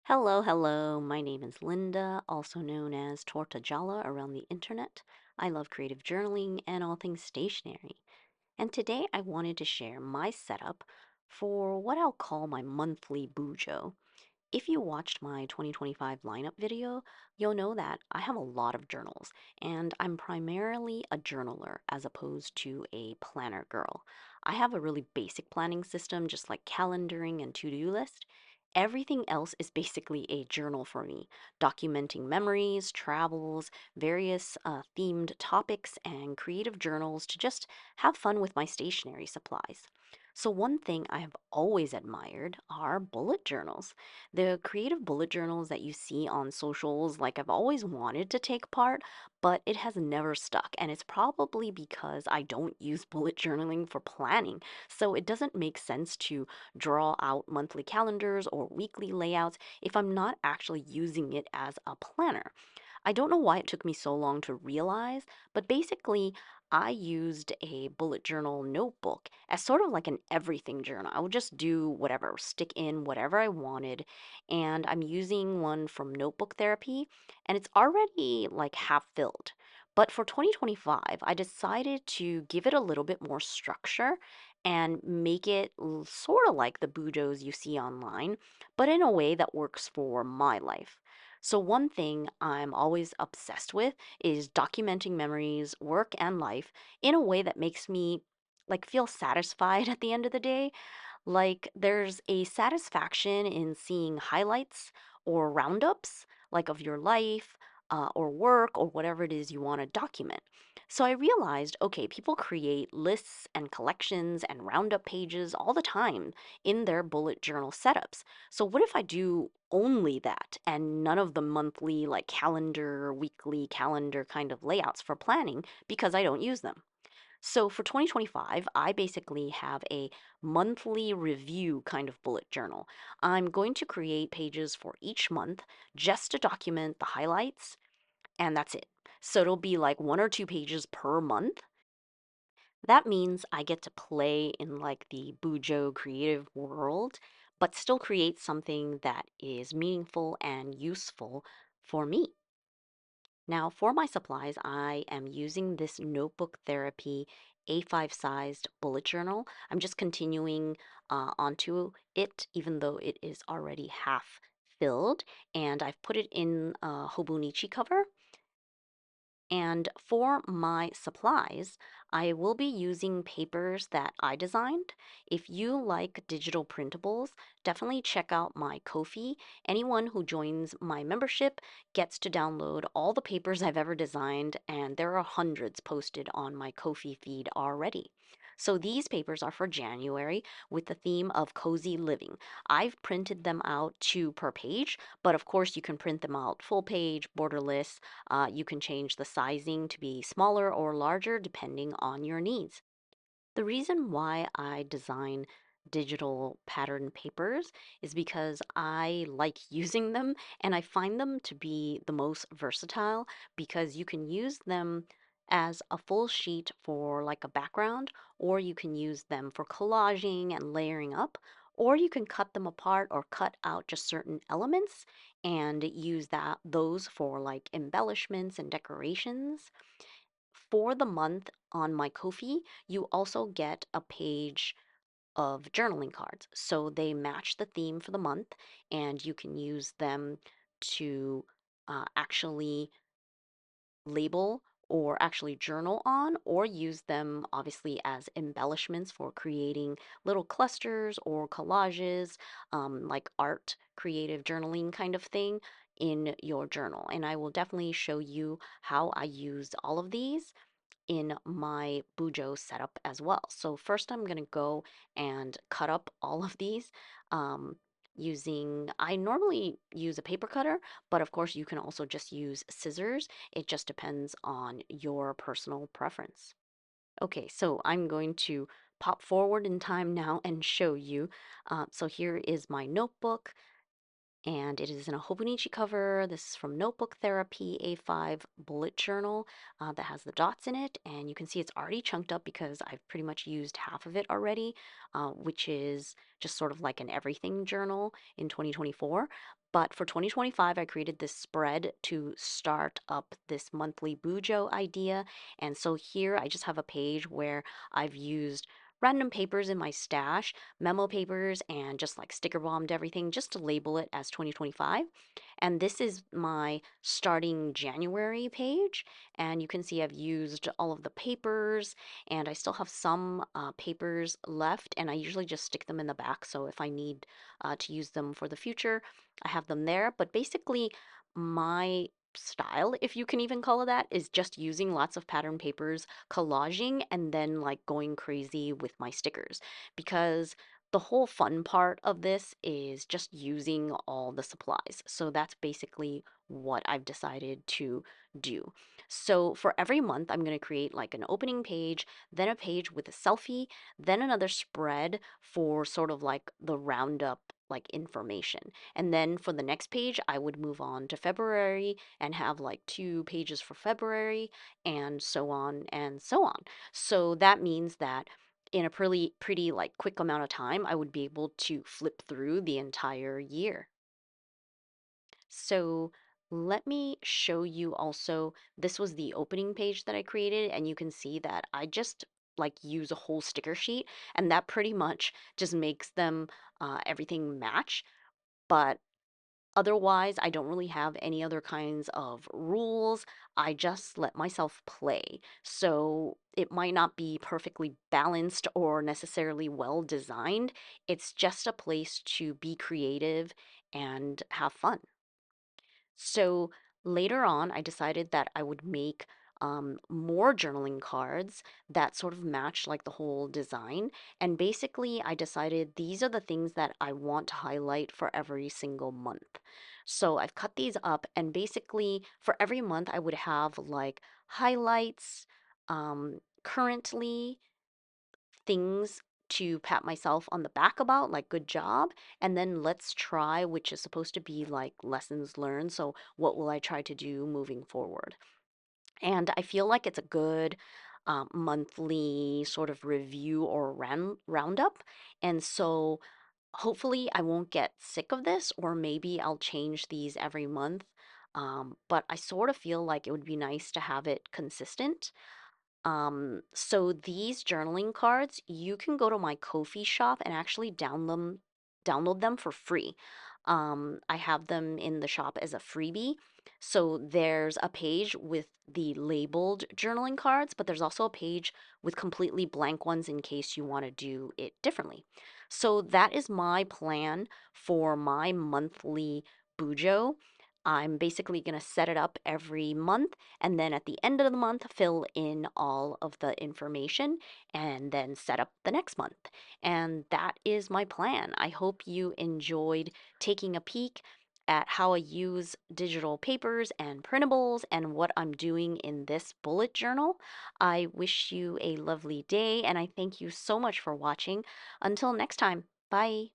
Hello, hello. My name is Linda, also known as Tortajala around the internet. I love creative journaling and all things stationery. And today I wanted to share my setup for what I'll call my monthly Bujo. If you watched my 2025 lineup video, you'll know that I have a lot of journals, and I'm primarily a journaler as opposed to a planner girl. I have a really basic planning system, just like calendaring and to do list. Everything else is basically a journal for me, documenting memories, travels, various themed topics, and creative journals to just have fun with my stationery supplies. So, one thing I have always admired are bullet journals. The creative bullet journals that you see on socials, like I've always wanted to take part, but it has never stuck. And it's probably because I don't use bullet journaling for planning. So it doesn't make sense to draw out monthly calendars or weekly layouts if I'm not actually using it as a planner. I don't know why it took me so long to realize, but basically, I used a bullet journal notebook as sort of like an everything journal. I would just do whatever, stick in whatever I wanted. And I'm using one from Notebook Therapy, and it's already like half filled. But for 2025, I decided to give it a little bit more structure and make it sort of like the Bujos you see online, but in a way that works for my life. So, one thing I'm always obsessed with is documenting memories, work, and life in a way that makes me feel satisfied at the end of the day. Like there's a satisfaction in seeing highlights or roundups, like of your life or work or whatever it is you want to document. So I realized okay, people create lists and collections and roundup pages all the time in their bullet journal setups. So what if I do only that and none of the monthly, like calendar, weekly calendar kind of layouts for planning because I don't use them? So for 2025, I basically have a monthly review kind of bullet journal. I'm going to create pages for each month just to document the highlights, and that's it. So it'll be like one or two pages per month. That means I get to play in like the Bujo creative world, but still create something that is meaningful and useful for me. Now, for my supplies, I am using this Notebook Therapy A5 sized bullet journal. I'm just continuing onto it, even though it is already half filled. And I've put it in a Hobonichi cover. And for my supplies, I will be using papers that I designed. If you like digital printables, definitely check out my Ko-fi. Anyone who joins my membership gets to download all the papers I've ever designed, and there are hundreds posted on my Ko-fi feed already. So these papers are for January with the theme of cozy living. I've printed them out two per page, but of course you can print them out full page, borderless. You can change the sizing to be smaller or larger depending on your needs. The reason why I design digital pattern papers is because I like using them and I find them to be the most versatile because you can use them as a full sheet for like a background, or you can use them for collaging and layering up, or you can cut them apart or cut out just certain elements and use those for like embellishments and decorations. For the month on my Ko-fi, you also get a page of journaling cards. So they match the theme for the month, and you can use them to actually label or actually journal on, or use them obviously as embellishments for creating little clusters or collages, like art, creative journaling kind of thing in your journal. And I will definitely show you how I use all of these in my Bujo setup as well. So first I'm going to go and cut up all of these um, I normally use a paper cutter, but of course you can also just use scissors. It just depends on your personal preference. Okay, so I'm going to pop forward in time now and show you. So here is my notebook, and it is in a Hobonichi cover. This is from Notebook Therapy A5 bullet journal that has the dots in it, and you can see it's already chunked up because I've pretty much used half of it already, which is just sort of like an everything journal in 2024. But for 2025, I created this spread to start up this monthly Bujo idea. And so here I just have a page where I've used random papers in my stash, memo papers, and just like sticker bombed everything just to label it as 2025. And this is my starting January page. And you can see I've used all of the papers, and I still have some papers left, and I usually just stick them in the back. So if I need to use them for the future, I have them there. But basically, my style, if you can even call it that, is just using lots of pattern papers, collaging, and then like going crazy with my stickers. Because the whole fun part of this is just using all the supplies. So that's basically what I've decided to do. So for every month, I'm going to create like an opening page, then a page with a selfie, then another spread for sort of like the roundup like information. And then for the next page, I would move on to February and have like 2 pages for February and so on and so on. So that means that in a pretty like quick amount of time, I would be able to flip through the entire year. So let me show you also, this was the opening page that I created, and you can see that I just like use a whole sticker sheet, and that pretty much just makes them everything match. But otherwise, I don't really have any other kinds of rules. I just let myself play. So it might not be perfectly balanced or necessarily well designed. It's just a place to be creative and have fun. So later on, I decided that I would make more journaling cards that sort of match like the whole design. And basically, I decided these are the things that I want to highlight for every single month. So I've cut these up, and basically, for every month, I would have like highlights, currently things to pat myself on the back about, like good job, and then let's try, which is supposed to be like lessons learned. So, what will I try to do moving forward? And I feel like it's a good monthly sort of review or roundup. And so, hopefully, I won't get sick of this, or maybe I'll change these every month. But I sort of feel like it would be nice to have it consistent. So these journaling cards, you can go to my Ko-fi shop and actually download them for free. I have them in the shop as a freebie. So there's a page with the labeled journaling cards, but there's also a page with completely blank ones in case you want to do it differently. So that is my plan for my monthly Bujo. I'm basically going to set it up every month, and then at the end of the month fill in all of the information and then set up the next month. And that is my plan. I hope you enjoyed taking a peek at how I use digital papers and printables and what I'm doing in this bullet journal. I wish you a lovely day, and I thank you so much for watching. Until next time, bye.